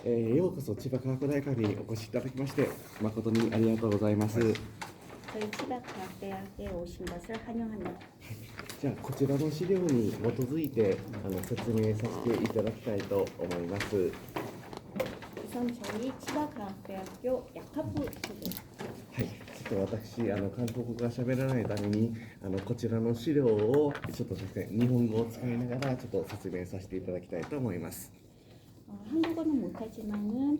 ようこそ千葉科学大学にお越しいただきまして誠にありがとうございます。저희 치바과학대학에 오신 것을 환영합니다. じゃあこちらの資料に基づいて説明させていただきたいと思います。 우선 저희 치바과학대학교 약학부 소개. はい、ちょっと私韓国語が喋らないためにこちらの資料をちょっとですね日本語を使いながらちょっと説明させていただきたいと思います。 한국어는 못하지만은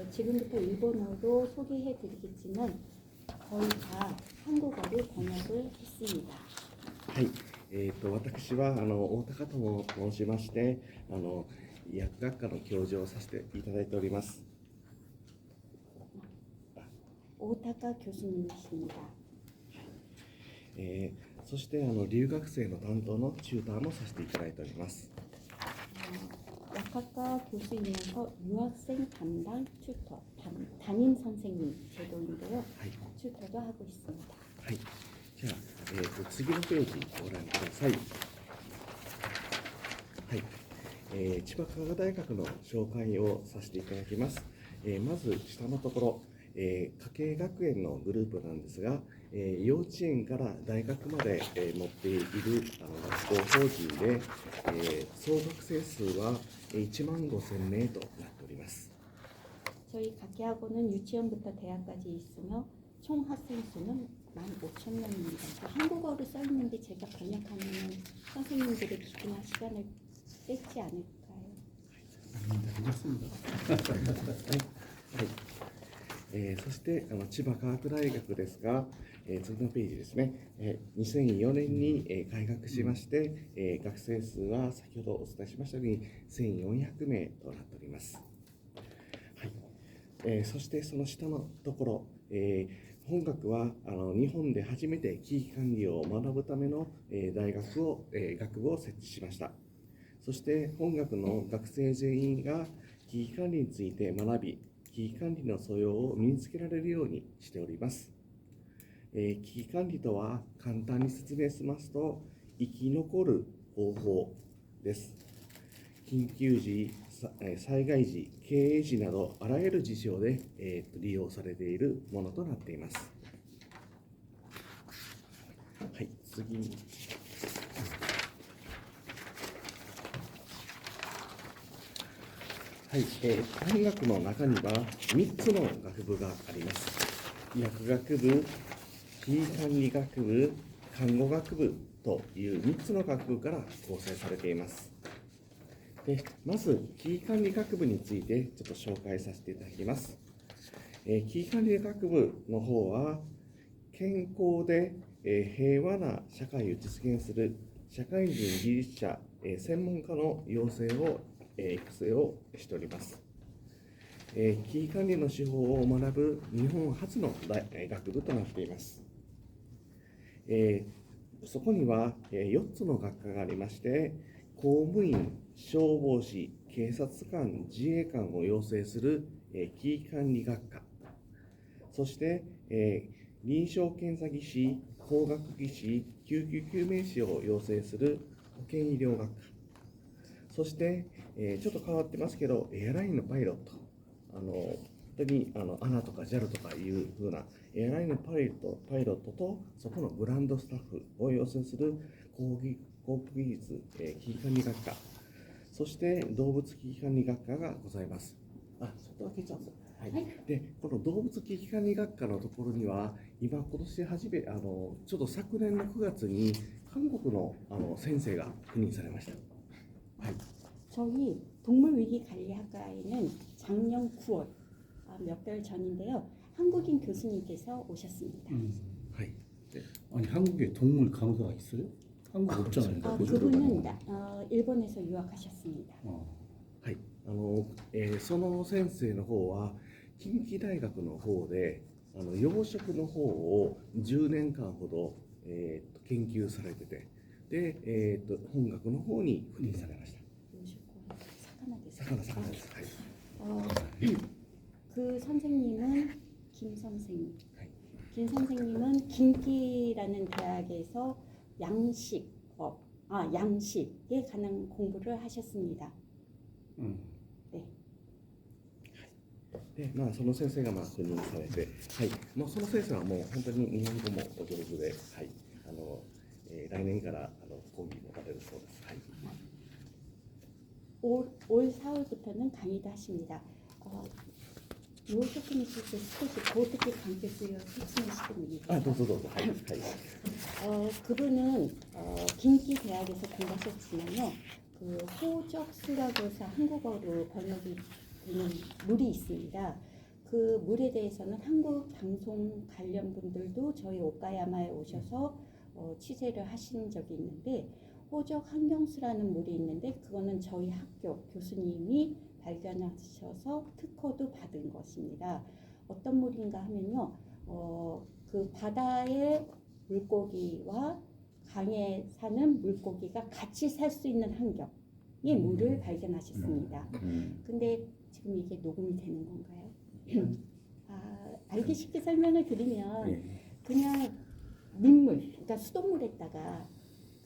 지금부터 일본어로 소개해드리겠지만 거의 다 한국어로 번역을 했습니다. はい、私は大高と申しまして薬学科の教授をさせていただいております。 오타카 교수님이십니다. そして留学生の担当のチューターもさせていただいております。 약학과 교수이면서 유학생 담당 튜터, 담임 선생님 제도인데요. 튜터도 하고 있습니다. はい、じゃあ、次のページご覧ください。はい、千葉科学大学の紹介をさせていただきます。まず下のところ、家計学園のグループなんですが、幼稚園から大学まで、持っている学校法人で、総学生数は15,000名となっております。 저희 각계학원은 유치원부터 대학까지 있으며 총 학생 수는 15,000명입니다. 한국어로 써 있는데 제가 번역하면 선생님들이 기분할 시간을 뺏지 않을까요? 괜찮습니다. そして千葉科学大学ですが、次のページですね、2004年に開学しまして、学生数は先ほどお伝えしましたように1400名となっております。はい、そしてその下のところ、本学は日本で初めて危機管理を学ぶための大学学部を設置しました。そして本学の学生全員が危機管理について学び、危機管理の素養を身につけられるようにしております。危機管理とは簡単に説明しますと、生き残る方法です。緊急時、災害時、経営時などあらゆる事象で利用されているものとなっています。はい、次に。はい、大学の中には3つの学部があります。薬学部、危機管理学部、看護学部という3つの学部から構成されています。でまず危機管理学部についてちょっと紹介させていただきます。危機管理学部の方は健康で平和な社会を実現する社会人技術者専門家の養成を育成をしております。危機管理の手法を学ぶ日本初の学部となっています。そこには4つの学科がありまして、公務員、消防士、警察官、自衛官を養成する危機管理学科、そして臨床検査技師、工学技師、救急救命士を養成する保健医療学科、そしてちょっと変わってますけど、エアラインのパイロット、本当にANAとか JAL とかいう風なエアラインのパイロットとそこのグランドスタッフを養成する航空技術危機管理学科、そして動物危機管理学科がございます。ちょっとだけチャンス。はい。で、この動物危機管理学科のところには、今年初めちょっと昨年の9月に韓国の先生が赴任されました。はい。 저희 동물위기관리학과에는 작년 9월 몇 달 전인데요. 한국인 교수님께서 오셨습니다. はい。 아니 한국에 동물 강사가 있어요? 한국 없잖아요. 그분은 일본에서 유학하셨습니다. はい。その先生の方は近畿大学の方で養殖の方を10年間ほど、研究されてて、で、本学の方に赴任されました。 魚です。はい。 그 선생님은 김 선생님. 김 선생님은 김기라는 대학에서 양식에 관한 공부를 하셨습니다. 네. で、その先生が赴任されて、はい、もうその先生はもう本当に日本語もお上手で、はい、来年から講義もされるそうです。はい。올 4월부터는 강의도 하십니다. 요소품 있을 때 스포츠 보호특기 관계수요 설치하시는 분이세요. どうぞどうぞ。はい。はい。 그분은 긴기 대학에서 공부하셨지만요. 그 호적수라고 해서 한국어로 번역이 되는 물이 있습니다. 그 물에 대해서는 한국 방송 관련 분들도 저희 오카야마에 오셔서 취재를 하신 적이 있는데 호적 환경수라는 물이 있는데 그거는 저희 학교 교수님이 발견하셔서 특허도 받은 것입니다. 어떤 물인가 하면요. 그 바다의 물고기와 강에 사는 물고기가 같이 살 수 있는 환경의 물을 발견하셨습니다. 근데 지금 이게 녹음이 되는 건가요? 알기 쉽게 설명을 드리면 그냥 민물, 그러니까 수돗물에다가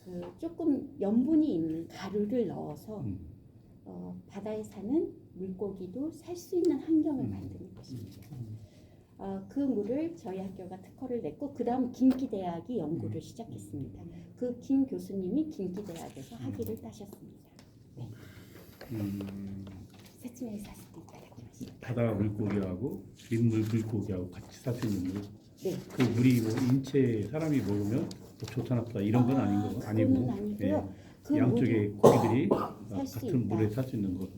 그 조금 염분이 있는 가루를 넣어서 바다에 사는 물고기도 살 수 있는 환경을 만드는 것입니다. 그 물을 저희 학교가 특허를 냈고 그 다음 긴기대학이 연구를 시작했습니다. 그 김 교수님이 긴기대학에서 학위를 따셨습니다. 네. 説明させていただきました. 바다 물고기하고 민물 물고기하고 같이 살 수 있는 물. 네. 그 물이 뭐 인체 사람이 먹으면 뭐 좋다 나쁘다 이런 건 아닌 거 아니고. 그거는 아니고요. 그 양쪽의 고기들이 살수 같은 있다. 물에 살 수 있는 것.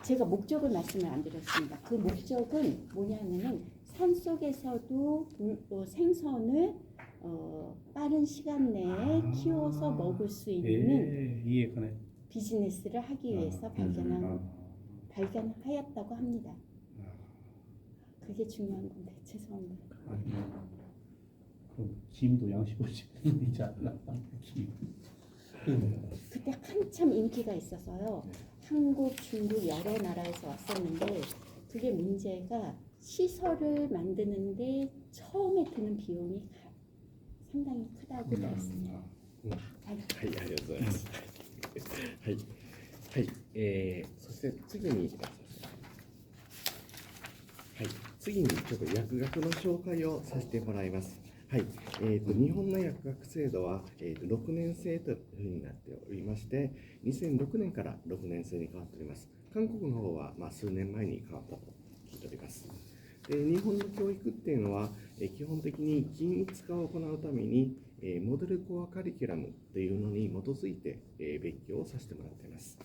제가 목적을 말씀을 안 드렸습니다. 그 목적은 뭐냐면은 산 속에서도 생선을 빠른 시간 내에 키워서 먹을 수 있는 이해가네. 비즈니스를 하기 위해서 발견하였다고 합니다. 그게 중요한 건데 죄송합니다. 그럼 김도 양식으로 있지 않나? 김. 그때 한참 인기가 있어서요. 한국, 중국 여러 나라에서 왔었는데 그게 문제가 시설을 만드는데 처음에 드는 비용이 상당히 크다고 들었습니다. はい、ありがとうございます。はい、はい、そして次に、はい、次にちょっと薬学の紹介をさせてもらいます。はい、日本の薬学制度は、6年生というふうになっておりまして、2006年から6年生に変わっております。韓国の方は、数年前に変わったと聞いております。で日本の教育っていうのは、基本的に均一化を行うために、モデルコアカリキュラムというのに基づいて、勉強をさせてもらっています。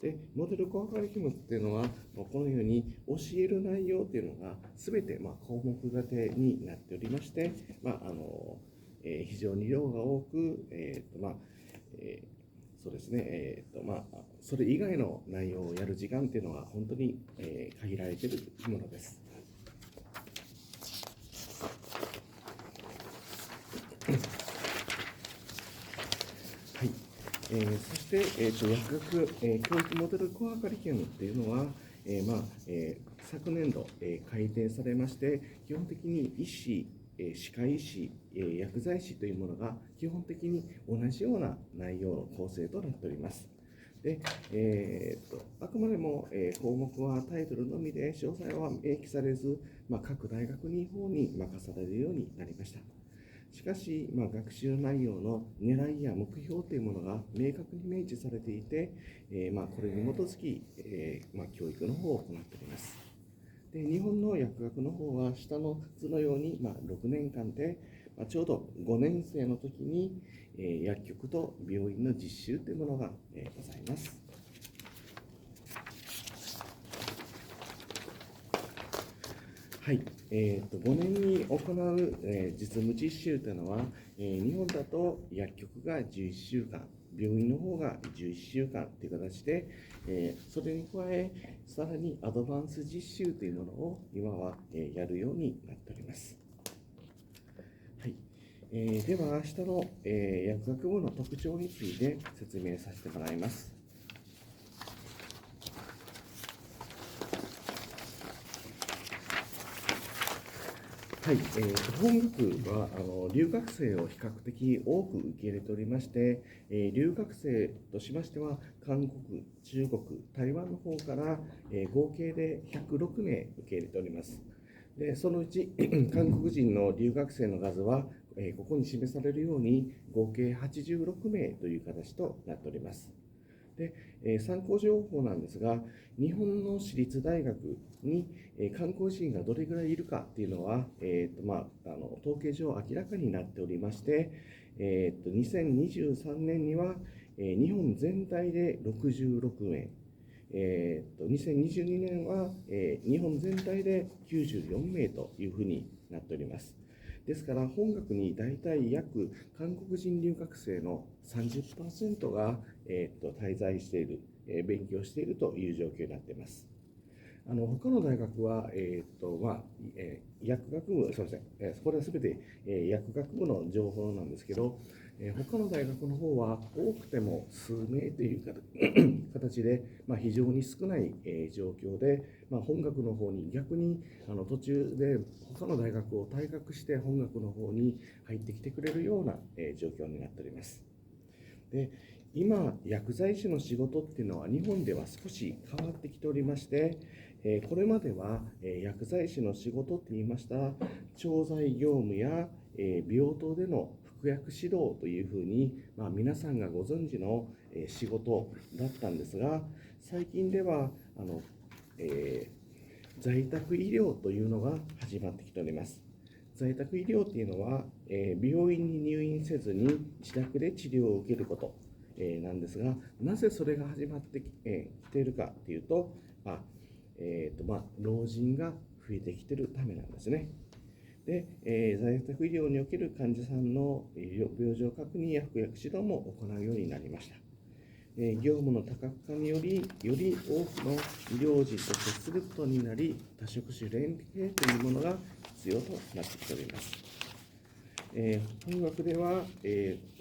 でモデルコアカリキュラムっていうのは、このように教える内容っていうのが全て、項目型になっておりまして、非常に量が多く、そうですね、それ以外の内容をやる時間っていうのは本当に、限られているものです。はい、そして、薬学、教育モデルコアカリキュラムっていうのは、昨年度、改定されまして、基本的に医師、歯科医師、薬剤師というものが基本的に同じような内容の構成となっております。であくまでも、項目はタイトルのみで詳細は明記されず、各大学に方に任されるようになりました。しかし、学習内容の狙いや目標というものが明確に明示されていて、これに基づき、教育の方を行っております。で日本の薬学の方は下の図のように、6年間で、ちょうど5年生の時に、薬局と病院の実習というものが、ございます。はい、5年に行う、実務実習というのは、日本だと薬局が11週間、病院の方が11週間という形で、それに加え、さらにアドバンス実習というものを今は、やるようになっております。はい、では、下の、薬学部の特徴について説明させてもらいます。ははい、本学は留学生を比較的多く受け入れておりまして、留学生としましては、韓国、中国、台湾の方から、合計で106名受け入れております。でそのうち韓国人の留学生の数は、ここに示されるように合計86名という形となっております。で参考情報なんですが、日本の私立大学に韓国人がどれぐらいいるかっていうのは、統計上明らかになっておりまして、2023年には、日本全体で66名、2022年は、日本全体で94名というふうになっております。ですから、本学に大体約韓国人留学生の 30% が、滞在している、勉強しているという状況になっています。他の大学は、薬学部、すみません、これはすべて、薬学部の情報なんですけど、他の大学の方は多くても数名という形で、非常に少ない、状況で、本学の方に逆に途中で他の大学を退学して本学の方に入ってきてくれるような、状況になっております。で今、薬剤師の仕事っていうのは日本では少し変わってきておりまして、これまでは薬剤師の仕事って言いましたら、調剤業務や病棟での服薬指導というふうに、皆さんがご存知の仕事だったんですが、最近では在宅医療というのが始まってきております。在宅医療というのは、病院に入院せずに自宅で治療を受けることなんですが、なぜそれが始まってきているかというと、老人が増えてきているためなんですね。で、在宅医療における患者さんの病状確認や服薬指導も行うようになりました。業務の多角化により、より多くの医療人と接することになり、多職種連携というものが必要となってきております。本学では、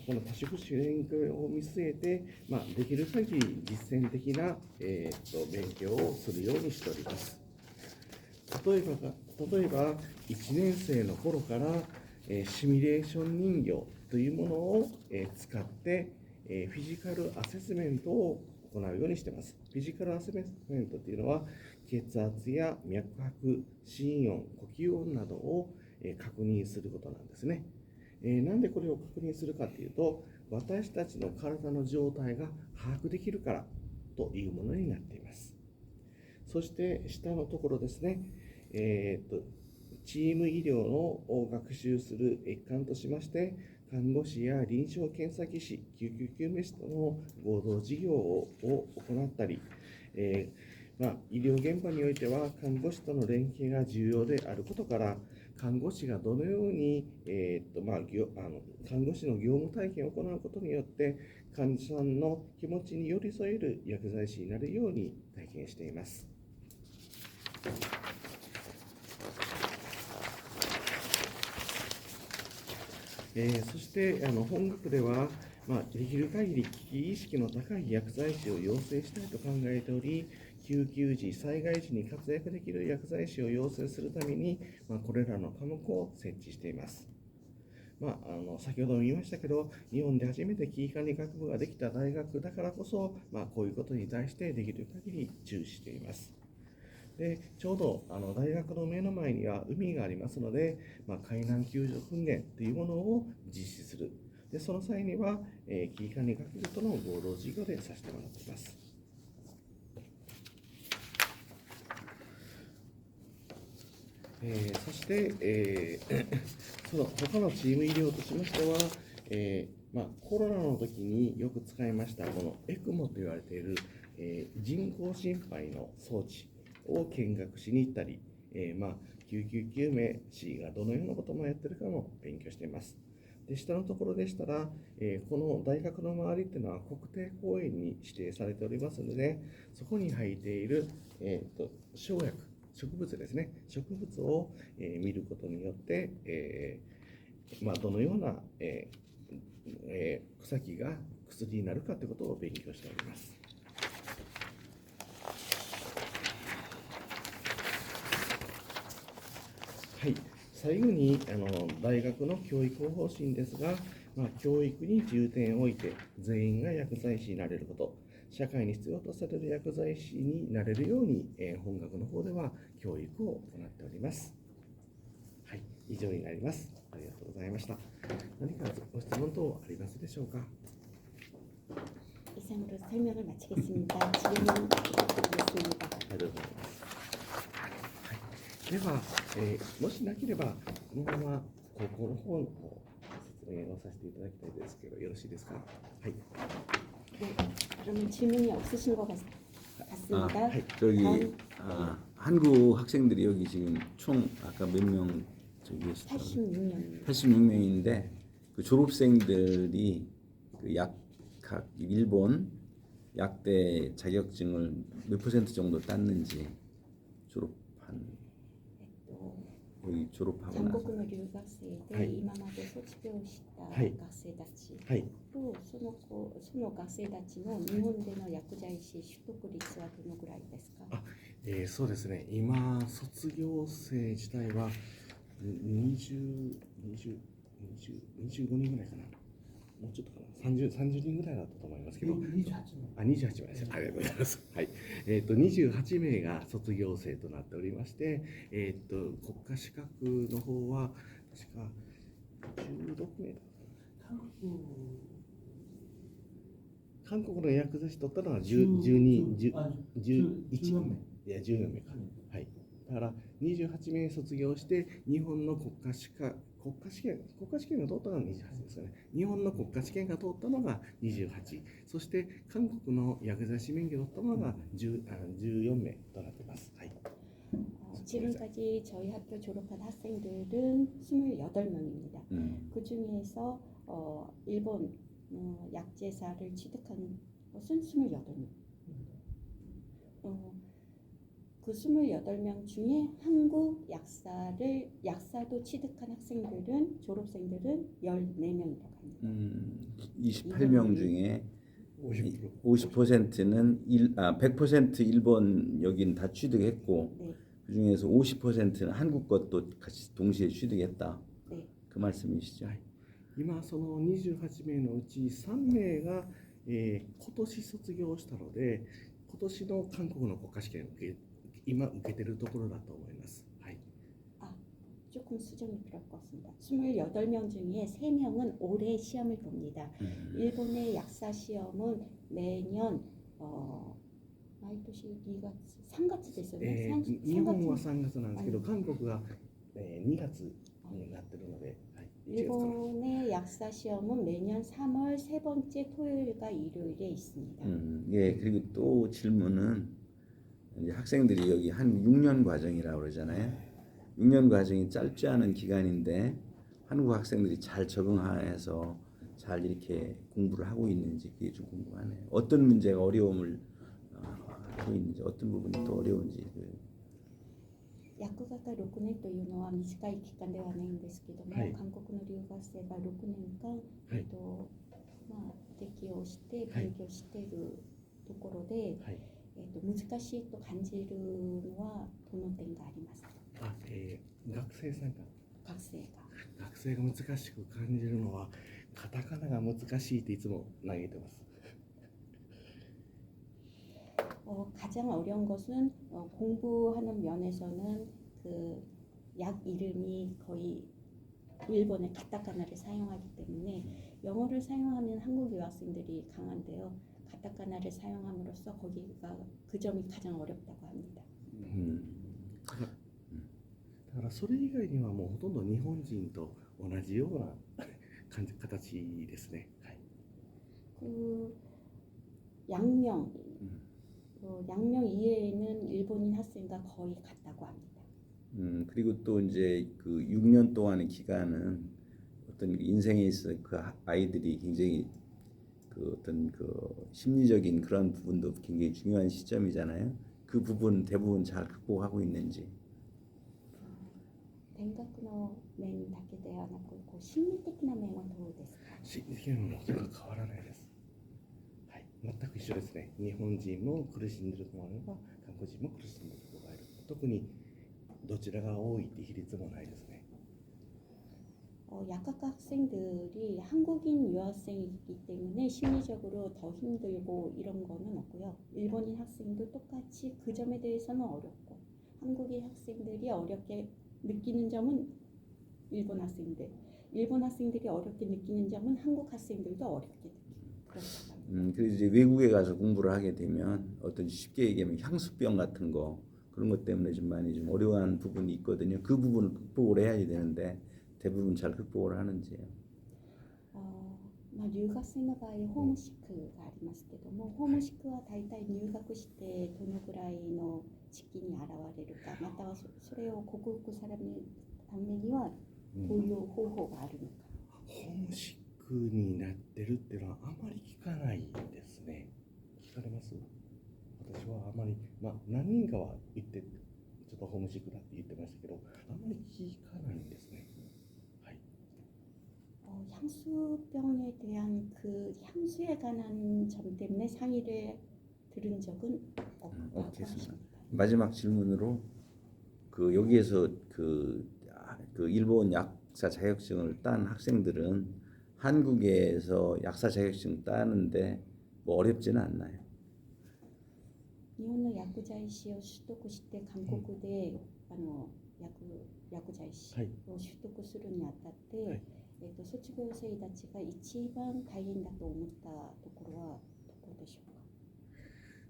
この多職種連携を見据えて、できる限り実践的な、勉強をするようにしております。例えば1年生の頃から、シミュレーション人形というものを、使って、フィジカルアセスメントを行うようにしています。フィジカルアセスメントというのは、血圧や脈拍、心音、呼吸音などを、確認することなんですね。なんでこれを確認するかというと、私たちの体の状態が把握できるからというものになっています。そして下のところですね、チーム医療の学習する一環としまして、看護師や臨床検査技師、救急救命士との合同事業を行ったり、医療現場においては看護師との連携が重要であることから、看護師がどのように、看護師の業務体験を行うことによって、患者さんの気持ちに寄り添える薬剤師になるように体験しています。そして本学では、できる限り危機意識の高い薬剤師を養成したいと考えており、救急時、災害時に活躍できる薬剤師を養成するために、これらの科目を設置しています。先ほども言いましたけど、日本で初めて危機管理学部ができた大学だからこそ、こういうことに対してできる限り注視しています。でちょうど大学の目の前には海がありますので、海難救助訓練というものを実施する。でその際には、危機管理学部との合同事業でさせてもらっています。そして、その他のチーム医療としましては、コロナの時によく使いましたこのエクモと言われている、人工心肺の装置を見学しに行ったり、救急救命士がどのようなこともやってるかも勉強しています。で下のところでしたら、この大学の周りっていうのは国定公園に指定されておりますので、そこに生えている、生薬、植物ですね、植物を、見ることによって、どのような、草木が薬になるかということを勉強しております。はい、最後に大学の教育方針ですが、教育に重点を置いて全員が薬剤師になれること、社会に必要とされる薬剤師になれるように、本学の方では教育を行っております。はい、以上になります。ありがとうございました。何かご質問等ありますでしょうか。 이상으로 설명을 마치겠습니다. 질문 부탁드리겠습니다. ありがとうございます。はい、では、もしなければ、このまま高校の方の説明をさせていただきたいですけど、よろしいですか。はい。 네, 그러면 질문이 없으신 것 같습니다. 아, 저기 다음 한국 학생들이 여기 지금 총 아까 몇 명 저기 86년입니다. 86명인데 그 졸업생들이 그 약학 일본 약대 자격증을 몇 %정도 땄는지 졸업한 거의 졸업하고 나서 한국의留学生ではい今まで卒業したはい学生たちはい。とその学生たちの日本での薬剤師取得率はどのぐらいですか。そうですね、今、卒業生自体は25人ぐらいかな、もうちょっとかな、30人ぐらいだったと思いますけど、28名です。ありがとうございます。はい。28名が卒業生となっておりまして、国家資格の方は、確か16名だったかな。韓国の薬剤師取ったのは11名。いや、14名か。はい。だから、28名卒業して、日本の国家試験が通ったのが28ですよね。日本の国家試験が通ったのが28。そして、韓国の薬剤師免許を取ったのが14名となっています。はい。 지금까지 저희 학교 졸업한 학생들은 28명입니다. 그 중에서 일본 약제사를 취득한 것은 28명. 그 28명 중에 한국 약사도 취득한 학생들은 졸업생들은 14명이라고 합니다. 28명 중에 50%는 100% 일본 여긴 다 취득했고 네. 그 중에서 50%는 한국 것도 같이 동시에 취득했다. 네. 그 말씀이시죠? 今、その28名のうち3名が、今年卒業したので、今年の韓国の国家試験を今受けているところだと思います。はい。 조금 수정이 필요할 것 같습니다. 28명 중에 3명은 올해 시험을 봅니다. 일본의 약사 시험은 매년 毎年2月、3月ですよね。日本は3月なんですけど、韓国が2月になってるので、はい、일본의 약사 시험은 매년 3월 세 번째 토요일과 일요일에 있습니다. 예, 그리고 또 질문은 이제 학생들이 여기 한 6년 과정이라고 그러잖아요. 6년 과정이 짧지 않은 기간인데 한국 학생들이 잘 적응해서 잘 이렇게 공부를 하고 있는지 그게 좀 궁금하네요. 어떤 문제가 어려움을 하고 있는지, 어떤 부분이 또 어려운지. 薬学科6年というのは短い期間ではないんですけども、はい、韓国の留学生が6年間、はい、適応して勉強しているところで、はい、難しいと感じるのはどの点がありますか。学生さんが学生が難しく感じるのはカタカナが難しいっていつも投げてます。 가장 어려운 것은 공부하는 면에서는 그 약 이름이 거의 일본의 가타카나를 사용하기 때문에 영어를 사용하는 한국 유학생들이 강한데요. 가타카나를 사용함으로써 거기가 그 점이 가장 어렵다고 합니다. だからそれ以外にはもうほとんど日本人と同じような形ですね。はい。 그 양명 이외에는 일본인 학생과 거의 같다고 합니다. 그리고 또 이제 그 6년 동안의 기간은 어떤 인생에 있어 그 아이들이 굉장히 그 어떤 그 심리적인 그런 부분도 굉장히 중요한 시점이잖아요. 그 부분 대부분 잘 극복하고 있는지. 勉学の面だけではなく、心理的な面はどうですか。心理的な面も変わらないです。はい、全く一緒ですね。日本人も苦しんでる子もあれば、韓国人も苦しんでる子がいる。特にどちらが多いって比率もないですね。 약학과 학생들이 한국인 유학생이기 때문에 심리적으로 더 힘들고 이런 거는 없고요. 일본인 학생도 똑같이 그 점에 대해서는 어렵고 한국인 학생들이 어렵게 느끼는 점은 일본 학생들이 어렵게 느끼는 점은 한국 학생들도 어렵게 느끼고 그렇다고 합니다. 그래서 이제 외국에 가서 공부를 하게 되면 어떤 쉽게 얘기하면 향수병 같은 거 그런 것 때문에 좀 많이 좀 어려운 부분이 있거든요. 그 부분을 극복을 해야 되는데 대부분 잘 극복을 하는지요. 留学生の場合ホームシックがありますけども、ホームシックは大体入学してどのぐらいの時期に現れるか、またはそれを克服されるためにはどういう方法があるのか。ホームシックになってるっていうのはあまり聞かないですね。聞かれます？私はあまり、何人かは言って、ちょっとホームシックだって言ってましたけど、あまり聞かないんですね。はい。 향수병에 대한 그 향수에 관한 점 때문에 상의를 들은 적은 없다고 없겠습니다. 하십니다. 마지막 질문으로 그 여기에서 그 일본 약사 자격증을 딴 학생들은 한국에서 약사 자격증 따는데 뭐 어렵지는 않나요? 日本の薬剤師を取得して韓国で薬剤師を取得するにあたって、卒業生たちが一番大変だと思ったところはどこでしょうか。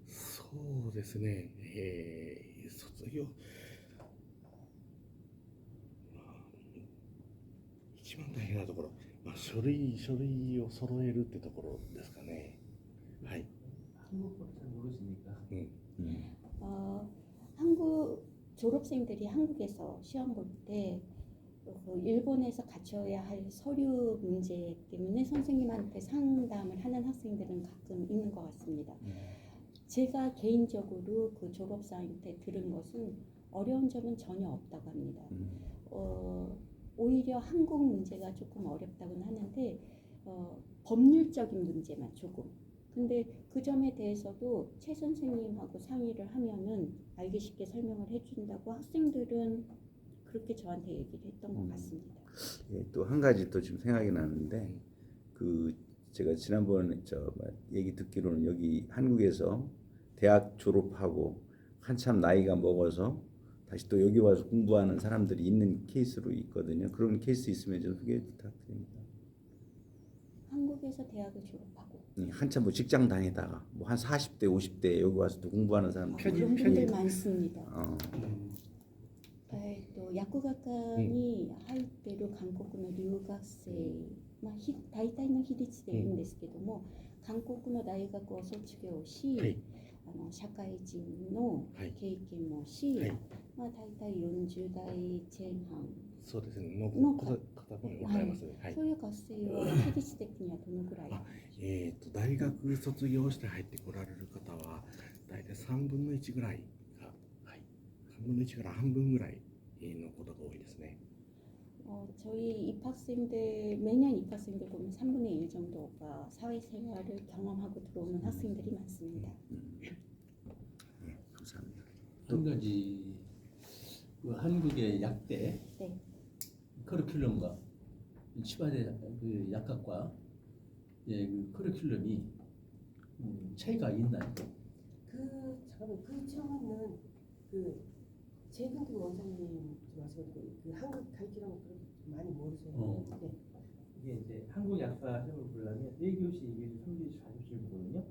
そうですね。卒業、一番大変なところ、書類を揃えるってところですかね。はい。 한국어를 잘 모르시니까. 한국 졸업생들이 한국에서 시험 볼 때 일본에서 갖춰야 할 서류 문제 때문에 선생님한테 상담을 하는 학생들은 가끔 있는 것 같습니다. 제가 개인적으로 그 졸업생한테 들은 것은 어려운 점은 전혀 없다고 합니다. 오히려 한국 문제가 조금 어렵다고는 하는데 법률적인 문제만 조금. 근데 그 점에 대해서도 최 선생님하고 상의를 하면은 알기 쉽게 설명을 해준다고 학생들은 그렇게 저한테 얘기를 했던 것 같습니다. 예, 또 한 가지 또 지금 생각이 나는데 그 제가 지난번에 얘기 듣기로는 여기 한국에서 대학 졸업하고 한참 나이가 먹어서 다시 또 여기 와서 공부하는 사람들이 있는 케이스로 있거든요. 그런 케이스 있으면 좀 소개 부탁드립니다. 한국에서 대학을 졸업하고 한참 뭐 직장 다니다가 뭐 한 40대, 50대 여기 와서 또 공부하는 사람들 그런 분들 많습니다. うん薬学科に入っている韓国の留学生、大体の比率でいいんですけども、韓国の大学を卒業し、社会人の経験もし、大体40代前半そうですね。のの方もおられますね。はい。そういう学生は比率的にはどのぐらい？大学卒業して入ってこられる方は大体3分の1ぐらいが、はい、3分の1から半分ぐらいのことが多いですね。 저희 입학생들 매년 입학생들 보면 3분의 1 정도가 사회생활을 경험하고 들어오는 학생들이 많습니다. 예, 감사합니다. 한 가지 그 한국의 약대 네. 커리큘럼과 치과대 그 약학과 그 커리큘럼이 차이가 있나요? 잠깐만 그 점은 재근기 원장님 말씀하시고 그 한국 가르치는 거 많이 모르세요. 네. 이게 이제 한국 약사 시험을 보려면 1교시, 2교시, 3교시, 4교시를 보거든요.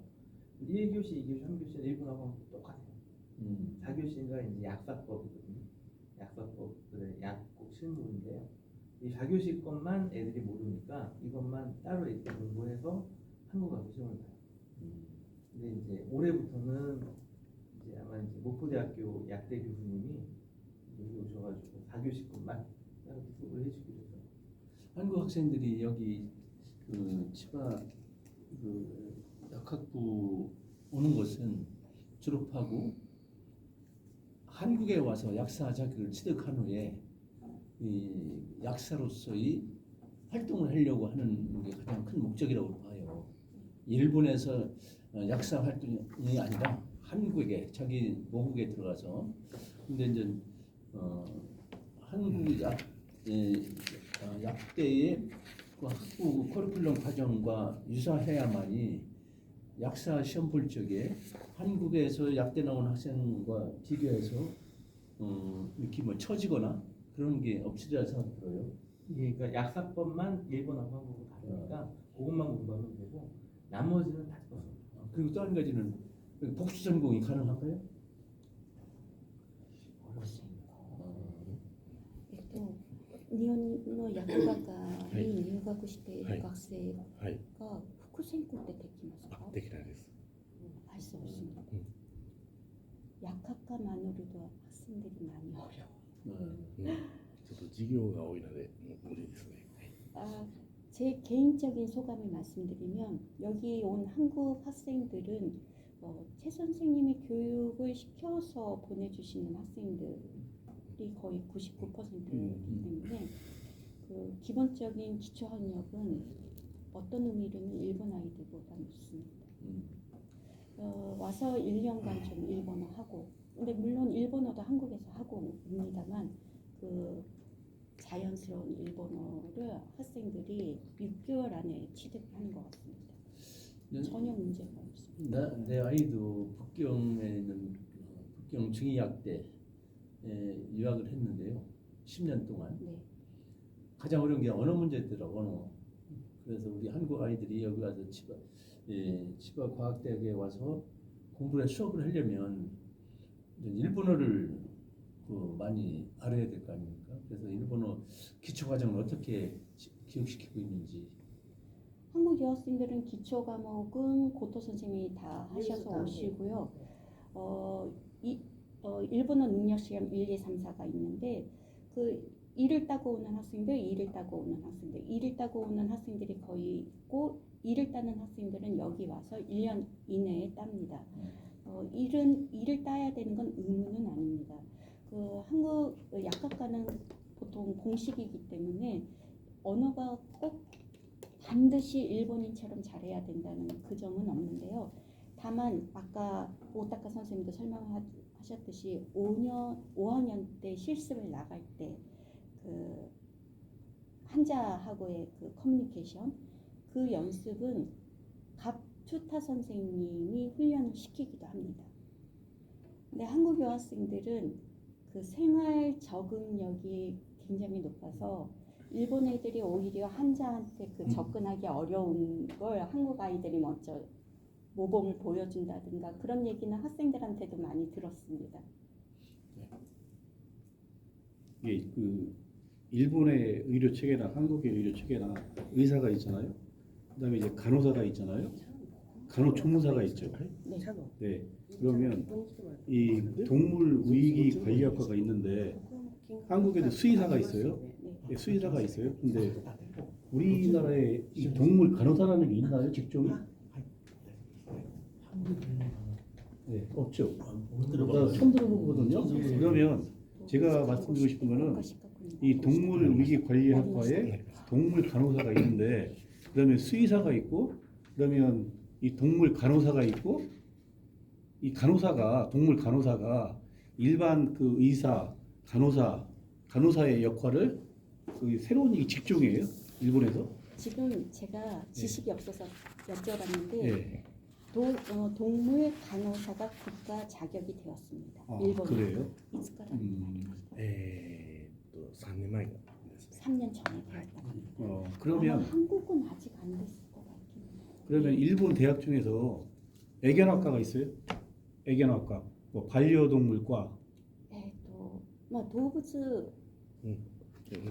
1교시, 2교시, 3교시는 일본하고 똑같아요. 4교시가 이제 약사법이거든요. 약사법, 약국 실무인데요. 이 4교시 것만 애들이 모르니까 이것만 따로 이렇게 공부해서 한국하고 시험을 봐요. 근데 이제 올해부터는 이제 아마 이제 목포대학교 약대 교수님이 여기 오셔가지고 4교시 것만 따로 수업을 해주기로 해서. 한국 학생들이 여기 그 치과 그 약학부 오는 것은 졸업하고 한국에 와서 약사 자격을 취득한 후에 이 약사로서의 활동을 하려고 하는 게 가장 큰 목적이라고 봐요. 일본에서 약사 활동이 아니라 한국에 자기 모국에 들어가서 근데 이제 한국 약대의 그 학부 커리큘럼 과정과 유사해야만이 약사 시험 볼 적에 한국에서 약대 나온 학생과 비교해서 이렇게 뭐 처지거나 그런 게 없으리라 생각 들어요. 예, 그러니까 약사법만 일본하고 한국하고 다르니까 그것만 공부하면 되고 나머지는 다 똑같아요. 그리고 또 한 가지는 복수 전공이 가능한가요?日本の薬学科に入学している学生はい。が副専攻ってできますか？あ、できないです。 할 수 없습니다. 약학과만으로도 학생들이 많이 어려워. ちょっと授業が多いので無理ですね。 제 개인적인 소감을 말씀드리면 여기 온 한국 학생들은 최 선생님이 교육을 시켜서 보내주시는 학생들이 거의 99%이기 때문에 그 기본적인 기초학력은 어떤 의미로는 일본 아이들보다 높습니다. 와서 1년간 좀 일본어 하고, 근데 물론 일본어도 한국에서 하고 옵니다만 그 자연스러운 일본어를 학생들이 6개월 안에 취득하는 것 같습니다. 전혀 문제가 없습니다. 내 아이도 북경에 있는 북경 중의약대에 유학을 했는데요. 10년 동안. 네. 가장 어려운 게 언어 문제더라고, 언어. 그래서 우리 한국 아이들이 여기 와서 치바 과학대학에 와서 공부를 수업을 하려면 일본어를 많이 알아야 될 거 아닙니까? 그래서 일본어 기초 과정을 어떻게 교육시키고 있는지. 한국 유학생들은 기초 과목은 고토 선생님이 다 하셔서 오시고요. 일본어 능력 시험 1, 2, 3, 4가 있는데 그 1을 따고 오는 학생들, 2를 따고 오는 학생들, 2를 따고 오는 학생들이 거의 있고 2를 따는 학생들은 여기 와서 1년 이내에 땁니다. 2를 따야 되는 건 의무는 아닙니다. 그 한국 약학과는 보통 공식이기 때문에 언어가 꼭 반드시 일본인처럼 잘해야 된다는 그 점은 없는데요. 다만 아까 오타카 선생님도 설명하셨듯이 5학년 때 실습을 나갈 때 그 환자하고의 그 커뮤니케이션 그 연습은 각 튜타 선생님이 훈련을 시키기도 합니다. 근데 한국 여학생들은 그 생활 적응력이 굉장히 높아서 일본 애들이 오히려 환자한테 그 접근하기 어려운 걸 한국 아이들이 먼저 모범을 보여준다든가 그런 얘기는 학생들한테도 많이 들었습니다. 예, 그 일본의 의료 체계나 한국의 의료 체계나 의사가 있잖아요. 그다음에 이제 간호사가 있잖아요. 간호조무사가 있죠. 네. 네. 그러면 이 동물 위기 관리학과가 있는데 한국에도 수의사가 있어요. 네, 수의사가 있어요. 근데 우리나라에 이 동물 간호사라는 게 있나요? 직종이? 네, 없죠. 나 처음 들어보거든요. 그러면 제가 말씀드리고 싶은 거는 이 동물 위기 관리학과에 동물 간호사가 있는데 그다음에 수의사가 있고 그러면 이 동물 간호사가 있고 이 간호사가 동물 간호사가 일반 그 의사 간호사의 역할을 그 새로운 이 직종이에요 일본에서? 지금 제가 지식이 없어서 여쭤봤는데 네. 동물 간호사가 국가 자격이 되었습니다. 아, 일본에. 그래요? いつから3年前ですね。 3년 전에 되었다고 합니다. 그러면 아마 한국은 아직 안 됐을 것 같긴 해요. 그러면 일본 대학 중에서 애견학과가 있어요? 애견학과, 뭐 반려동물과. 動物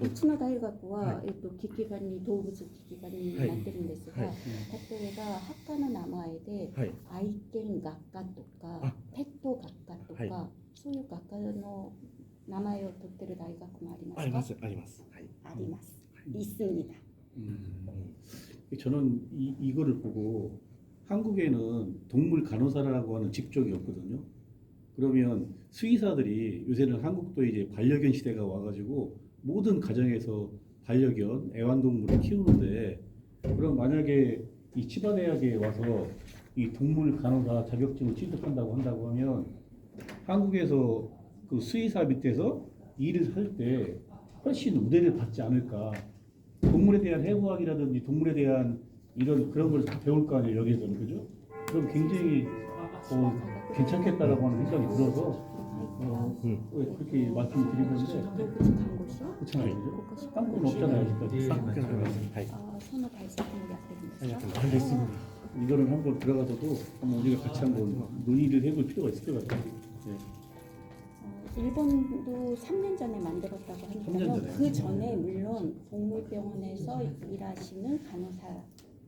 うちの大学は、危機管理動物危機管理になってるんですが、例えば学科の名前で、愛犬学科とかペット学科とか、そういう学科の名前を取ってる大学もありますか？ありますあります。はい。あります。있습니다. 저는 이거를 보고 한국에는 동물 간호사라고 하는 직종이 없거든요. 그러면 수의사들이 요새는 한국도 이제 반려견 시대가 와가지고 모든 가정에서 반려견, 애완동물을 키우는데 그럼 만약에 이 치바대학에 와서 이 동물 간호사 자격증을 취득한다고 한다고 하면 한국에서 그 수의사 밑에서 일을 할 때 훨씬 우대를 받지 않을까 동물에 대한 해부학이라든지 동물에 대한 이런 그런 걸 다 배울 거 아니에요 여기서는 그죠? 그럼 굉장히 괜찮겠다라고 하는 생각이 들어서 그렇게 말씀드리는데 그렇잖아요 그죠? 딴 건 없잖아요 아직까지. はい。 선호 발사품을 약속입니다. ありがとうございます。 이거는 한번 들어가서도 한번 우리가 같이 한번 논의를 해볼 필요가 있을 것 같아요. 네. 일본도 3년 전에 만들었다고 3년 하니까요. 전에. 그 전에 물론 동물병원에서 일하시는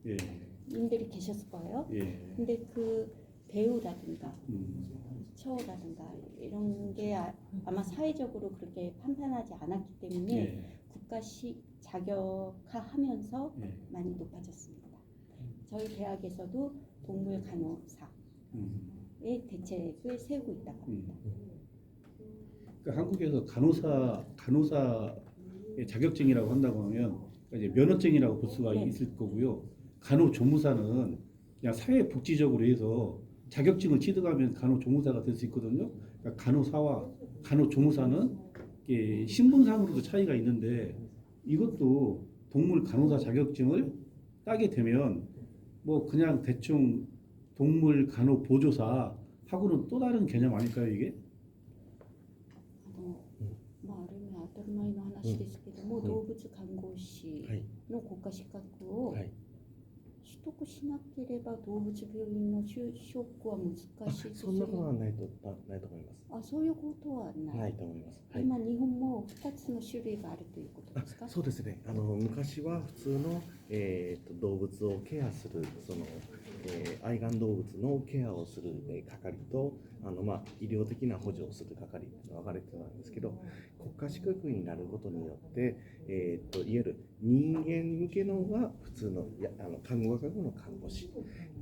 예. 간호사님들이 계셨을 거예요. 예. 근데 그 배우라든가 음. 처우라든가 이런 게 아마 사회적으로 그렇게 판판하지 않았기 때문에 예. 국가식 자격화하면서 예. 많이 높아졌습니다. 저희 대학에서도 동물 간호사의 음. 대책을 세우고 있다고 합니다. 그러니까 한국에서 간호사의 자격증이라고 한다고 하면 이제 면허증이라고 볼 수가 네. 있을 거고요. 간호조무사는 그냥 사회복지적으로 해서 자격증을 취득하면 간호조무사가 될 수 있거든요. 그러니까 간호사와 간호조무사는 이게 신분상으로도 차이가 있는데 이것도 동물 간호사 자격증을 따게 되면 뭐 그냥 대충 동물 간호 보조사 하고는 또 다른 개념 아닐까요 이게? ある意味当たり前の話ですけども、動物看護師の国家資格をはい。取得しなければ動物病院の就職は難しいですそんなことはないとないと思います。あ、そういうことはない。ないと思います。はい。今日本も2つの種類があるということですか？そうですね。昔は普通の、動物をケアするその、愛玩動物のケアをする、係と医療的な補助をする係と分かれてたんですけど、国家資格になることによって、いわゆる人間向けのは普通の看護学部の看護師、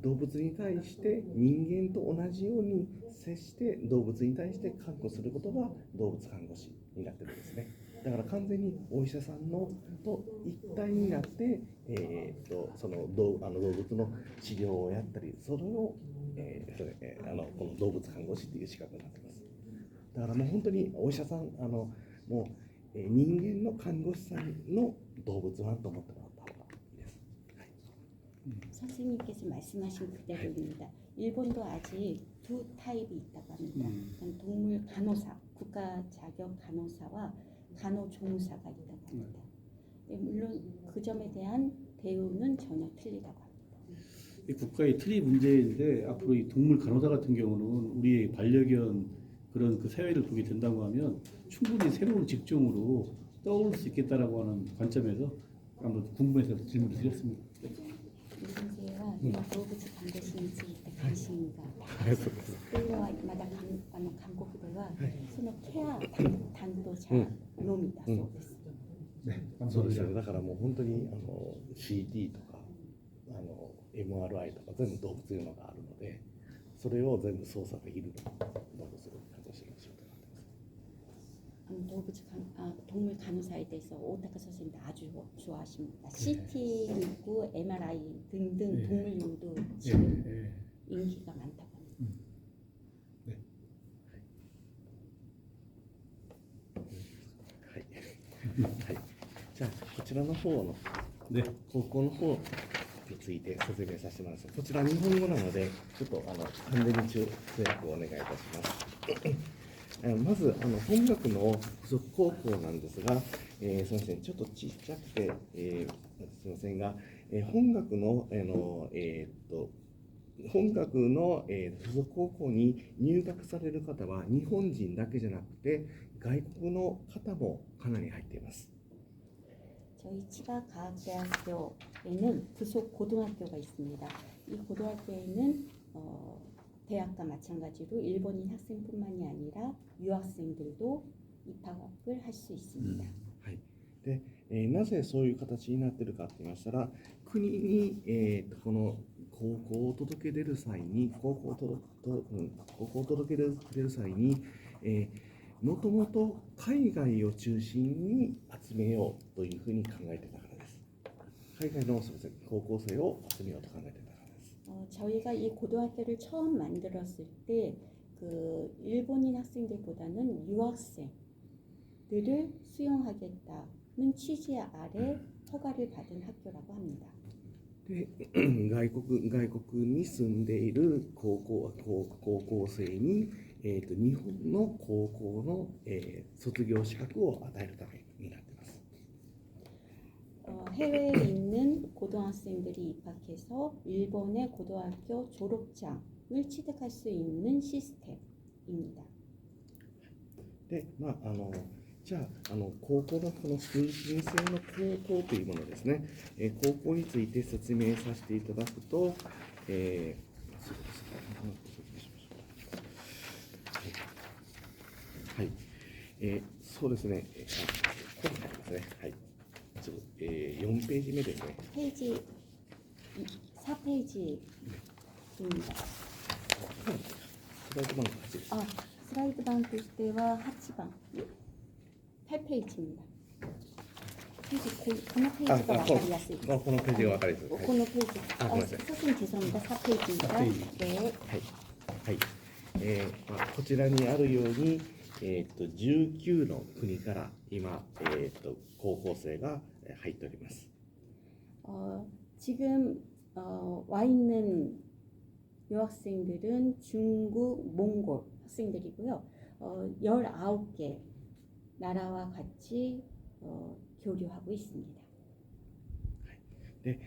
動物に対して人間と同じように接して動物に対して看護することが動物看護師になってるんですね。だから完全にお医者さんのと一体になって、その動物の治療をやったり、それを、この動物看護師っていう資格になってます。だからもう本当にお医者さんもう、人間の看護師さんの動物はと思ってもらった方がいいです。はい。 선생님께서 말씀하신 그대로입니다. 일본도 아직 두 타입이 있다고 합니다. 동물 간호사, 국가 자격 간호사와 간호조무사가 있다고 합니다. 물론 그 점에 대한 대우는 전혀 틀리다고 합니다. 이 국가의 틀이 문제인데 앞으로 이 동물 간호사 같은 경우는 우리의 반려견 그런 그 사회를 보게 된다고 하면 충분히 새로운 직종으로 떠오를 수 있겠다라고 하는 관점에서 한번 궁금해서 질문을 드렸습니다. 이선재와動物看護師について関心がというのはまだ韓国ではそのケア担当者のみだそうです。네, そうですよ 감사합니다. ね。だからもう本当にCT とかMRI とか全部動物いうのがあるので、それを全部操作できる動物看護師の仕事になってます。 동물 간호사에 대해서 오타카 선생님도 아주 좋아하십니다. CT 있고 MRI 등등 네. 동물용도 예, 지금 예. 인기가 많다고 합니다. 네. はい。はい。じゃあこちらの方の 네. 高校の方について説明させてもらいます。こちら日本語なのでちょっと完全に通訳をお願いいたします。まず本学の附属高校なんですが、すみません、ちょっとちっちゃくて、すみませんが、本学の附属高校に入学される方は日本人だけじゃなくて外国の方もかなり入っています。 저희 치바과학대학교에는 부속 고등학교가 있습니다. 이 고등학교에는 대학과 마찬가지로 일본인 학생뿐만이 아니라 유학생들도 입학을 할 수 있습니다. はい。で、なぜそういう形になっているかと言いましたら、国に、この高校を届け出る際に、高校を届け出る際に、もともと海外を中心に集めようというふうに考えていたからです。海外の高校生を集めようと考えていたからです。 저희가 이 고등학교를 처음 만들었을 때 그 일본인 학생들보다는 유학생들을 수용하겠다는 취지 아래 허가를 받은 학교라고 합니다. で外国に住んでいる高校生に、日本の高校の、卒業資格を与えるためになっています。 해외에 있는 고등학생들이 입학해서 일본의 고등학교 졸업장을 취득할 수 있는 시스템입니다. で、じゃあ、高校のこの通信制の高校というものですね、高校について説明させていただくと、はい、そうですね、こうなりますね、はい、ちょっと、4ページ目ですね。 페이지 4페이지입니다. スライド番号8です。 슬라이드방 볼 때와 하치방 8페이지입니다. 페이지この 페이지가 와카리야스이. このページが分かりやすい。はい この 페이지. ごめんなさい。 선생님 죄송합니다. 4페이지입니다. 4페이지. 네. はいはいこちらにあるように、19の国から今、高校生が入っております。 지금 와 있는 유학생들은 중국, 몽골 학생들이고요. 19개 나라와 같이 교류하고 있습니다. で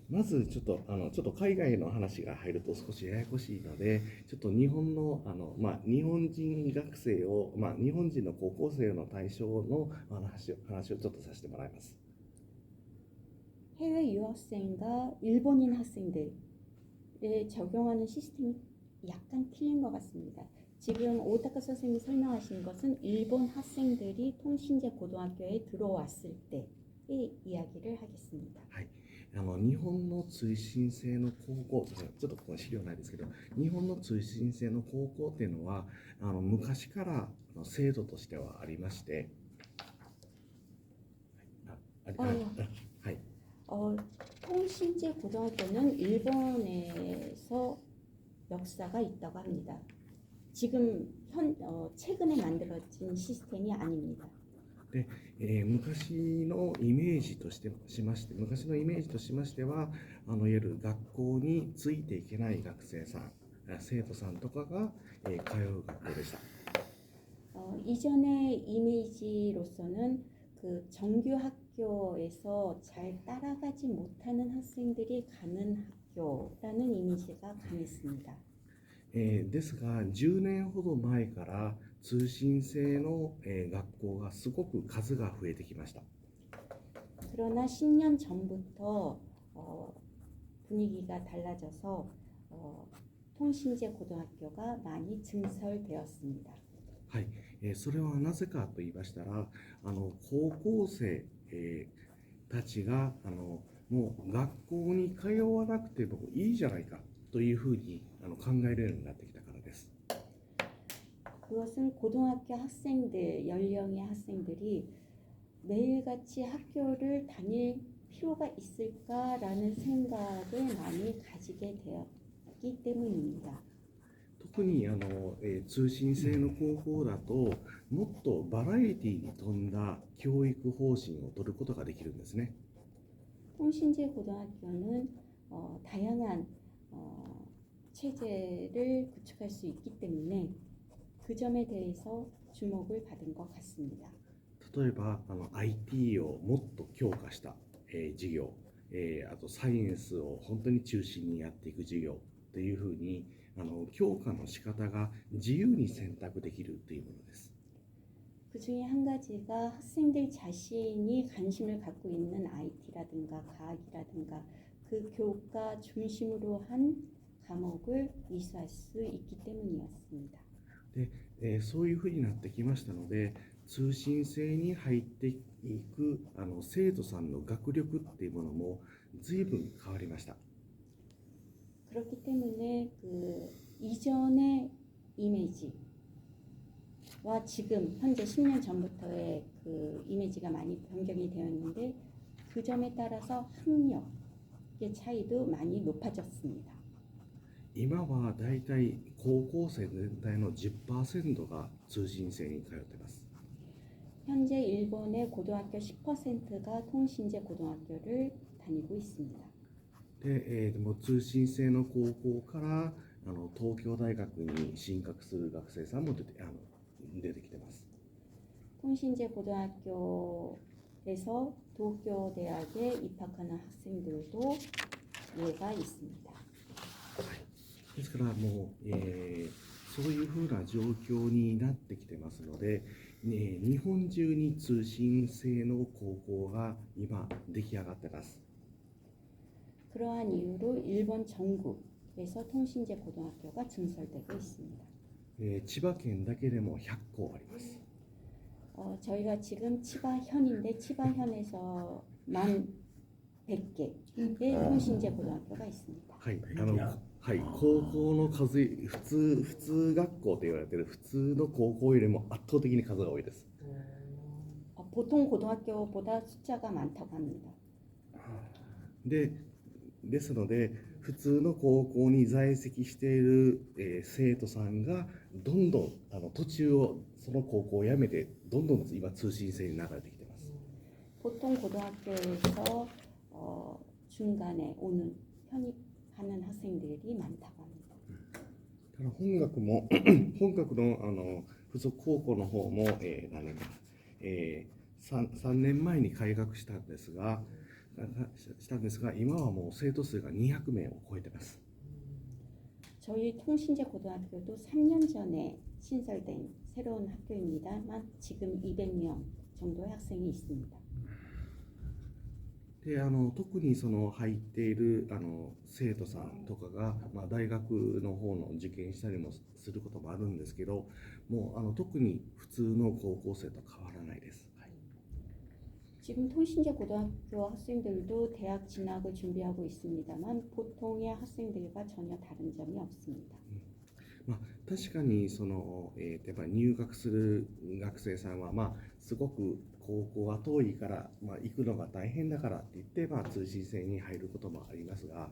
まずちょっと海外の話が入ると少しややこしいので、ちょっと日本の日本人学生を、日本人の高校生の対象の話をちょっとさせてもらいます。 해외 유학생과 일본인 학생들에 적용하는 시스템이 약간 틀린 것 같습니다. 지금 오타카 선생님이 설명하신 것은 일본 학생들이 통신제 고등학교에 들어왔을 때의 이야기를 하겠습니다. 日本の通信制の高校、ちょっとここに資料ないですけど、日本の通信制の高校っていうのは昔から制度としてはありまして、はい。 통신제 고등학교는 일본에서 역사가 있다고 합니다. 지금 최근에 만들어진 시스템이 아닙니다. で昔のイメージとしましては、いわゆる学校についていけない学生さん、生徒さんとかが、通う学校でした。 이전의 이미지로서는 그 정규 학교에서 잘 따라가지 못하는 학생들이 가는 학교라는 이미지가 강했습니다. ですが10年ほど前から通信制の、学校がすごく数が増えてきました。 그러나 10년 전부터 분위기가 달라져서 통신제 고등학교가 많이 증설되었습니다. はい、それはなぜかと言いましたら、高校生、たちがもう学校に通わなくてもいいじゃないかというふうに考えるようになってきたからです。 그것은 고등학교 학생들, 연령의 학생들이 매일같이 학교를 다닐 필요가 있을까라는 생각을 많이 가지게 되었기 때문입니다. 特に通信制の高校だともっとバラエティに富んだ教育方針を取ることができるんですね。 통신제 고등학교는 다양한 체제를 구축할 수 있기 때문에 그 점에 대해서 주목을 받은 것 같습니다. 例えばIT をもっと強化した、授業、あとサイエンスを本当に中心にやっていく授業というふうに教科の仕方が自由に選択できるというものです。 그 중에 한 가지가 학생들 자신이 관심을 갖고 있는 IT라든가 과학이라든가 그 교과 중심으로 한 과목을 이수할 수 있기 때문이었습니다. で、そういうふうになってきましたので、通信制に入っていく生徒さんの学力っていうものも随分変わりました。 그렇기 때문에 그 이전의 이미지와 지금 현재 10년 전부터의 그 이미지가 많이 변경이 되었는데 그 점에 따라서 학력의 차이도 많이 높아졌습니다. 今はだいたい高校生全体の 10% が通信制に通っています。 현재 일본의 고등학교 10%가 통신제 고등학교를 다니고 있습니다. で、もう通信制の高校から東京大学に進学する学生さんも出てきてます。 통신제 고등학교에서 도쿄 대학에 입학하는 학생들도 예가 있습니다. ですからもう、そういうふうな状況になってきてますので、日本中に通信制の高校が今出来上がってます。 그러한 이유로 일본 전국에서 통신제 고등학교가 증설되고 있습니다. 千葉県だけでも100校あります。 저희가 지금 치바현인데 치바현에서 1,100개의 통신제 고등학교가 있습니다. はい、はい、高校の数、普通学校と言われている普通の高校よりも圧倒的に数が多いです。 보통 고등학교보다 숫자가 많다고 합니다. ですので、普通の高校に在籍している、生徒さんがどんどん途中をその高校を辞めてどんどん今通信制に流れてきています。 보통 고등학교에서 중간에 편입하는 학생들이 많다고 합니다. ただ本学の附属高校の方も、何年か、3年前に開学したんですが今はもう生徒数が200名を超えています。 저희 통신제 고등학교도 3년 전에 신설된 새로운 학교입니다만 지금 200명 정도의 학생이 있습니다. で特にその入っている生徒さんとかが、大学の方の受験したりもすることもあるんですけど、もう特に普通の高校生と変わらないです。 지금 통신제 고등학교 학생들도 대학 진학을 준비하고 있습니다만 보통의 학생들과 전혀 다른 점이 없습니다. 確かにその、やっぱり入学する学生さんは、すごく高校は遠いから、行くのが大変だからって言って、通信制に入ることもありますが、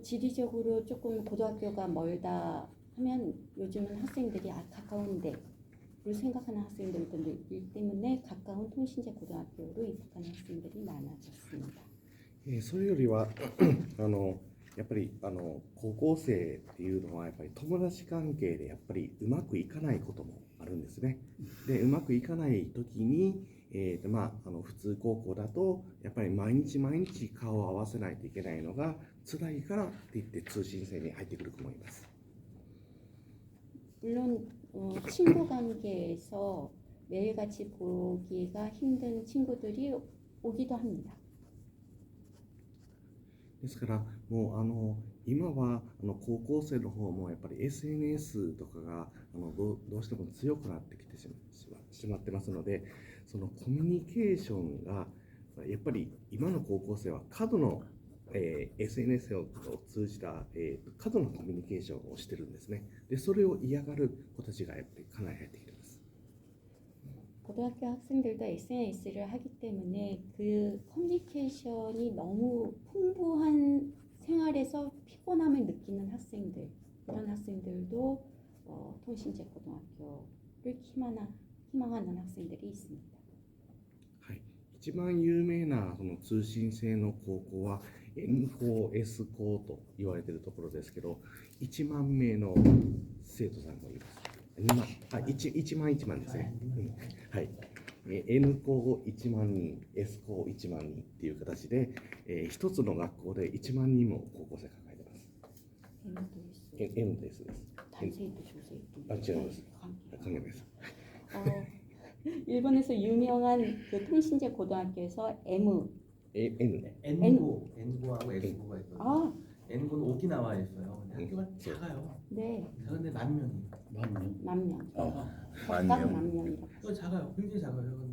지리적으로 조금 고등학교가 멀다 하면 요즘은 학생들이 가까운데 를 생각하는 학생들도 있기 때문에 가까운 통신제 고등학교로 입학하는 학생들이 많아졌습니다. それよりはやっぱり高校生っていうのはやっぱり友達関係でやっぱりうまくいかないこともあるんですね。でうまくいかない時に、普通高校だとやっぱり毎日顔を合わせないといけないのが辛いからって言って通信制に入ってくる子もいます。 물론 친구 관계에서 매일같이 보기가 힘든 친구들이 오기도 합니다. ですからもう今は高校生の方もやっぱり SNS とかがどうしても強くなってきてしまってますので、そのコミュニケーションがやっぱり今の高校生は過度の、SNS を通じた、過度のコミュニケーションをしてるんですね。でそれを嫌がる子たちがやっぱりかなり入ってきてます。 고등학교 학생들도 SNS를 하기 때문에 그 커뮤니케이션이 너무 풍부한 생활에서 피곤함을 느끼는 학생들, 이런 학생들도 통신제 고등학교를 희망하는 학생들이 있습니다. はい、一番有名なその通信制の高校は N 校 S 校と言われているところですけど、1万名の生徒さんがいます。1万ですね。はい。N 校1万人、S 校1万人っていう形で、一つの学校で1万人も高校生抱えてます。N です。단세도 조세도.違います。関係ないです。 일본에서 유명한 그 통신제 고등학교에서 N N고, N고하고 S고가 있거든요. 아, N고는 오키나와에 있어요. 근데 학교가 작아요. 네, 작은데 10,000명이. 만 명. 만 각각 명. 만 명이라고. 작아요. 굉장히 작아요.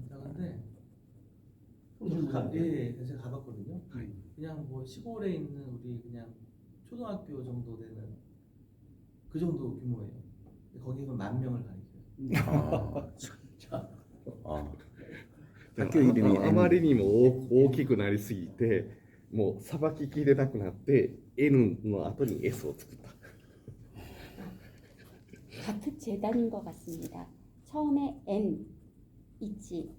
작은데 그래서 제가 가봤거든요. 그냥 뭐 시골에 있는 우리 그냥 초등학교 정도 되는 그 정도 규모예요. 근데 거기는 10,000명을 가리켜요. 학교 이름이 あまりにも大きくなりすぎて、もうさばききれなくなって N の後に S を作った。 같은 재단인 것 같습니다. 처음에 N 있지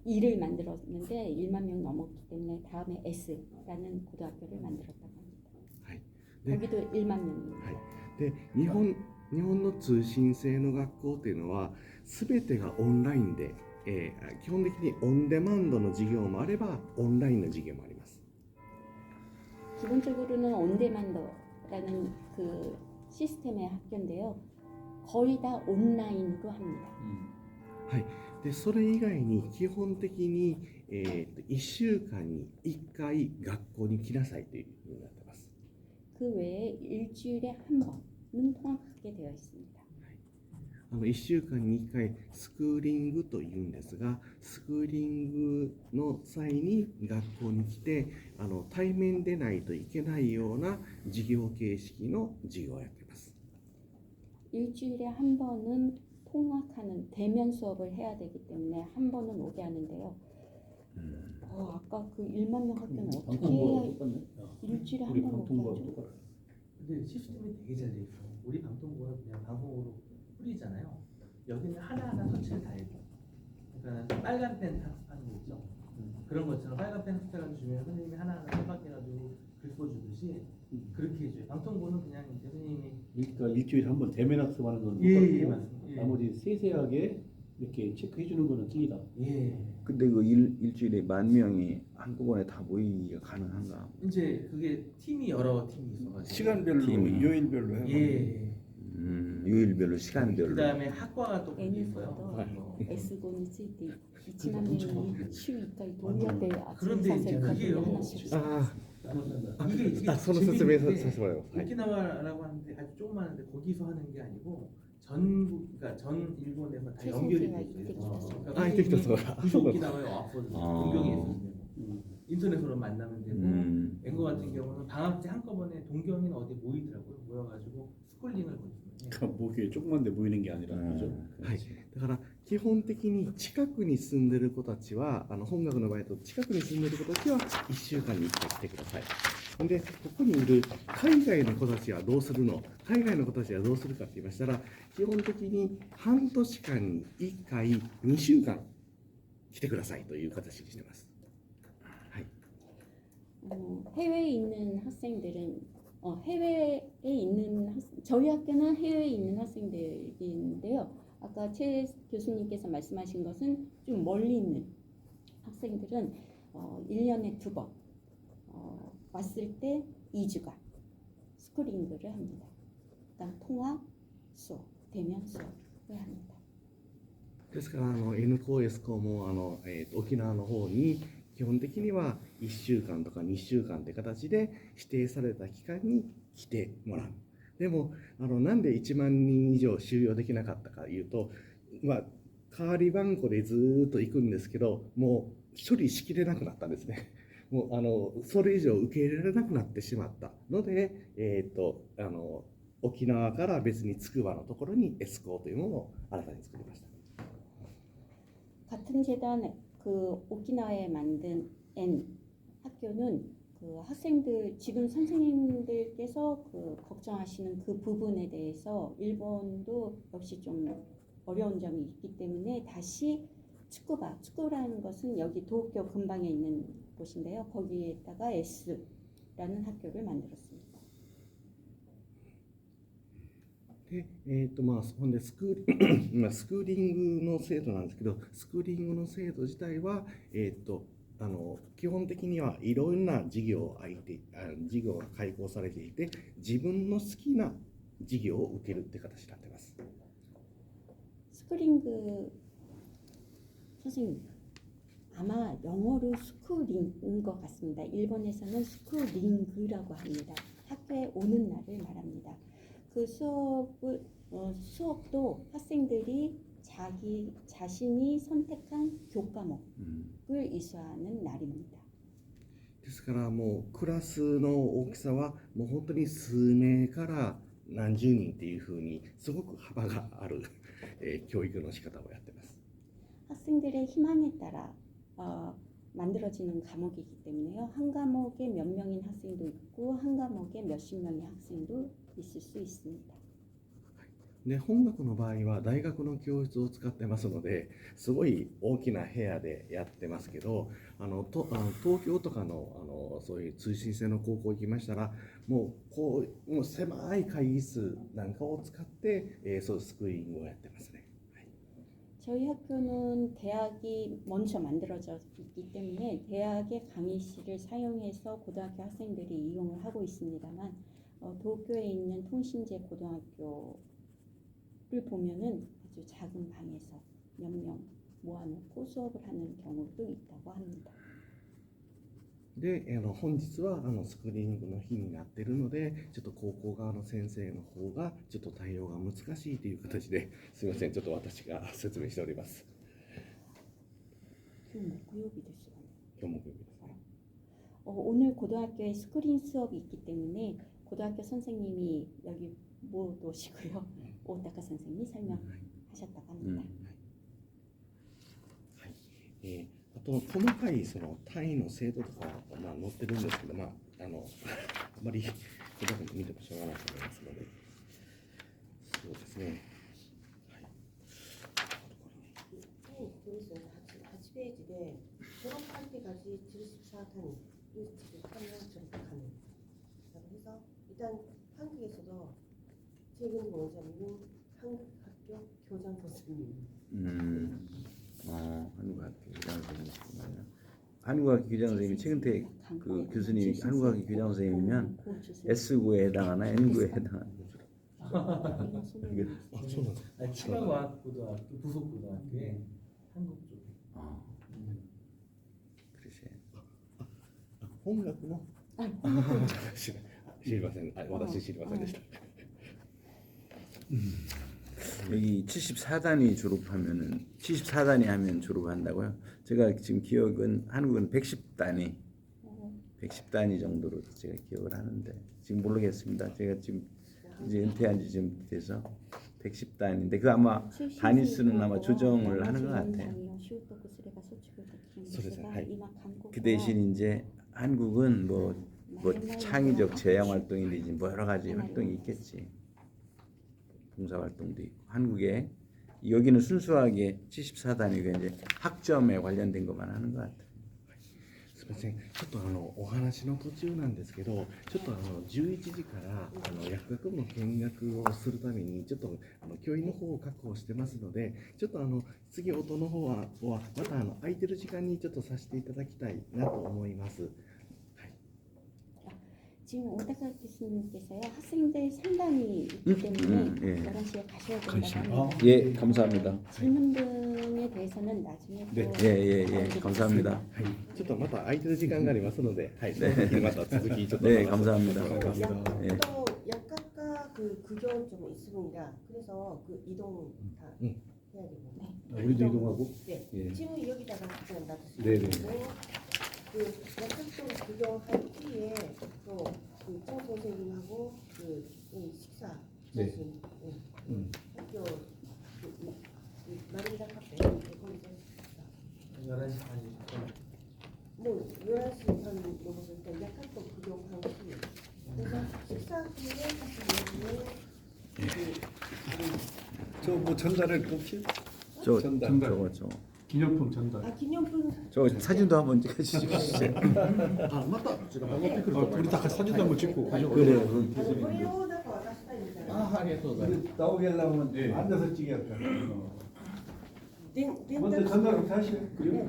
2를 만들었는데 1만 명 넘었기 때문에 다음에 S라는 고등학교를 만들었다고 합니다. 네. 거기도 1만 명입니다. で日本の通信制の学校っていうのは全てがオンラインで、基本的にオンデマンドの授業もあればオンラインの授業もあります。 기본적으로는 온데만더라는 그 시스템의 학교인데요. 거의 다 온라인으로 합니다. でそれ以外に基本的に、1週間に1回学校に来なさいというふうになってます。 그 외에 일주일에 한 번은 통학하게 되어 있습니다. 1週間に1回スクーリングというんですが、スクーリングの際に学校に来て対面でないといけないような授業形式の授業をやっています。 일주일에 한 번은 통학하는 대면 수업을 해야 되기 때문에 한 번은 오게 하는데요. 아까 그 1만 명 학교는 어떻게 방통부가 똑같네. 일주일에 우리 한 번 오게 방통부하고 하죠? 똑같아. 근데 시스템이 되게 잘 돼 있어. 우리 방통부는 그냥 방송으로 뿌리잖아요. 여기는 하나하나 터치를 다 해줘. 그러니까 빨간 펜 학습하는 거 있죠. 그런 것처럼 빨간 펜 학습해가지고 주면 선생님이 하나하나 깜빡해가지고 글 써주듯이 그렇게 해줘요. 방통부는 그냥 이제 선생님이 그러니까 일주일에 한 번 대면 학습하는 건 예, 똑같고 예, 맞습니다. 예. 나머지 세세하게 이렇게 체크해 주는 거는 틀리다. 예. 근데 그 일주일에 10,000명이 한꺼번에 다 모이기가 가능한가? 이제 그게 팀이 여러 팀이 있어가지고 시간별로 팀이. 요일별로 해요. 예. 요일별로 시간별로. 그다음에 학과가 또 거기 있어요. N에서도 S군이 쓸 때 1만 명이週 1回どうやって集め 그런데 させ 이제 るかという 그게요.話を이게 その説明さ 재밌는 せてもらいます。 게 오키나와라고 하는데 아주 조그마한데 거기서 하는 게 아니고 전국 그러니까 전 일본에서 다 연결이 돼 있어요. 아, 이때부터 구시 오키나와에 왔거든요. 아. 동경에 있었어요. 인터넷으로 만나면 되고 앵거 같은 음. 경우는 방학 때 한꺼번에 동경인 어디 모이더라고요. 모여가지고 스쿨링을 거기서 해요. 그러니까 목요일 조그만 데 모이는 게 아니라 그죠? はい、だから基本的に近くに住んでる子たちは本学の場合だと近くに住んでる子たちは1週間に1回来てください。でここにいる海外の子たちはどうするの、海外の子たちはどうするかって言いましたら、基本的に半年間に1回2週間来てくださいという形にしてます。 해외에 있는 학생들은 해외에 있는 저희 학교는 해외에 있는 학생들인데요. 아까 최 교수님께서 말씀하신 것은 좀 멀리 있는 학생들은 1년에 2번 왔을 때 2주간 스크린ing을 합니다. 그다음 통학 수업, 대면 수업을 합니다. ですからN校 S校も沖縄の方に基本的には1週間とか2週間って形で指定された期間に来てもらう。でもなんで1万人以上収容できなかったかというと、代わり番号でずーっと行くんですけど、もう処理しきれなくなったんですね。もうそれ以上受け入れられなくなってしまったので、沖縄から別に筑波のところに S校というものを新たに作りました。 같은 재단 그 오키나와에 만든 N 학교는 그 학생들 지금 선생님들께서 그 걱정하시는 그 부분에 대해서 일본도 역시 좀 어려운 점이 있기 때문에 다시 축구라는 것은 여기 도쿄 근방에 있는 곳인데요. 거기에다가 S라는 학교를 만들었습니다. でほんでスクーリングの制度なんですけど、スクーリングの制度自体は、基本的にはいろんな授業が開講されていて、自分の好きな授業を受けるって形になっています。 스크링그 선생님 아마 영어로 스쿨링인 것 같습니다. 일본에서는 스쿨링그라고 합니다. 학교에 오는 날을 말합니다. 그 수업도 학생들이 자신이 선택한 교과목을 이수하는 날입니다. ですからもうクラスの大きさはもう本当に数名から何十人っていうふうにすごく幅がある、教育の仕方をやっています。 학생들의 희망에 따라 만들어지는 과목이기 때문에요. 한 과목에 몇 명인 학생도 있고 한 과목에 몇십 명의 학생도 있을 수 있습니다. で本学の場合は大学の教室を使ってますので、すごい大きな部屋でやってますけど、東京とかのそういう通信制の高校行きましたら、もう狭い会議室なんかを使って、そういうスクリーニングをやってますね。 저희 학교는 대학이 먼저 만들어져 있기 때문에 대학의 강의실을 사용해서 고등학교 학생들이 이용을 하고 있습니다만, 도쿄에 있는 통신제 고등학교를 보면은 아주 작은 방에서 몇 명 모아놓고 수업을 하는 경우도 있다고 합니다. で、本日はスクリーニングの日になっているので、ちょっと高校側の先生の方がちょっと対応が難しいという形で、すみません、ちょっと私が説明しております。 지금 목요일이 됐어요. 今日木曜日ですね。 오늘 고등학교에 스크린 수업이 있기 때문에 고등학교 선생님이 여기 못 오시고요. 오다카 선생님이 설명하셨다고 합니다. はい。あと細かいその単位の制度とかは載ってるんですけど、あまり細かく見てもしょうがないと思いますので、そうですね。はい。 8ページで졸업할 때까지 74단위 지금 하면 졸업하는. 그래서 일단 한국에서도 최근 원장님은 한국학교 교장 선생님. 한국학교 교장 선생님이시구나. 한국학교 교장 선생님이 최근태 그 교수님이 한국학교 교장 선생님이면 S9에 해당하나 N9에 해당하나. 이게そうなんですか. 추가과학고등학교 부속고등학교에 한국 쪽에. 그러세요. 本学の知りません。私知りませんでした。 여기 74단위 졸업하면은 74단위 하면 졸업한다고요? 제가 지금 기억은 한국은 110단위 110단위 정도로 제가 기억을 하는데 지금 모르겠습니다. 제가 지금 이제 은퇴한 지 좀 돼서 110단위인데 그 아마 단위 수는 아마 조정을 하는 것 같아요. 그 대신 이제 한국은 뭐 창의적 제양 활동이든지 뭐 여러 가지 활동이 있겠지. 봉사 활동도 있고. 한국에 여기는 순수하게 74단위가 이제 학점에 관련된 것만 하는 것 같아요. すみません、ちょっとお話の途中なんですけど、ちょっと11時から薬学部の見学をするためにちょっと教員の方を確保してますので、ちょっと次音の方はまた空いてる時間にちょっとさせていただきたいなと思います。 지금 오다카 교수님께서요, 학생들 상담이 있기 때문에 예. 11시에 가셔야 된다고 합니다. 예, 감사합니다. 질문 등에 대해서는 나중에 또 예, 감사합니다. はい、ちょっとまた空いてる時間がありますので、はい、その時また続きちょっと 네, 話させて 감사합니다. 예. 또 약학과 그 규정 좀 있습니다. 그래서 그 이동 다 응. 해야 되고. 우리도 이동하고. 네. 예. 지금 여기다가 그냥 놔두시면 네네. 되고, 그 약학도 규정할 뒤에 또그 정 선생님하고 그 식사 네. 자신 학교 마린다 카페 거기서 11시 반이니까. 뭐 11시 반 넘어서 일단 약학도 규정한 뒤에 그래서 식사 후에 다시 저 뭐 전달을 꼽히? 저 전달. 저거 기념품 전달. 기념품 저 사진도 한번 찍어주시죠. あ、またこちら戻ってくると思い 우리 ます。 다 같이 사진도 한번 찍고. 그래요. これをなんか渡したいみたいな。 나오게 하려면 네. 앉아서 찍어야 돼. 電 먼저 전달부터 하시고. 네.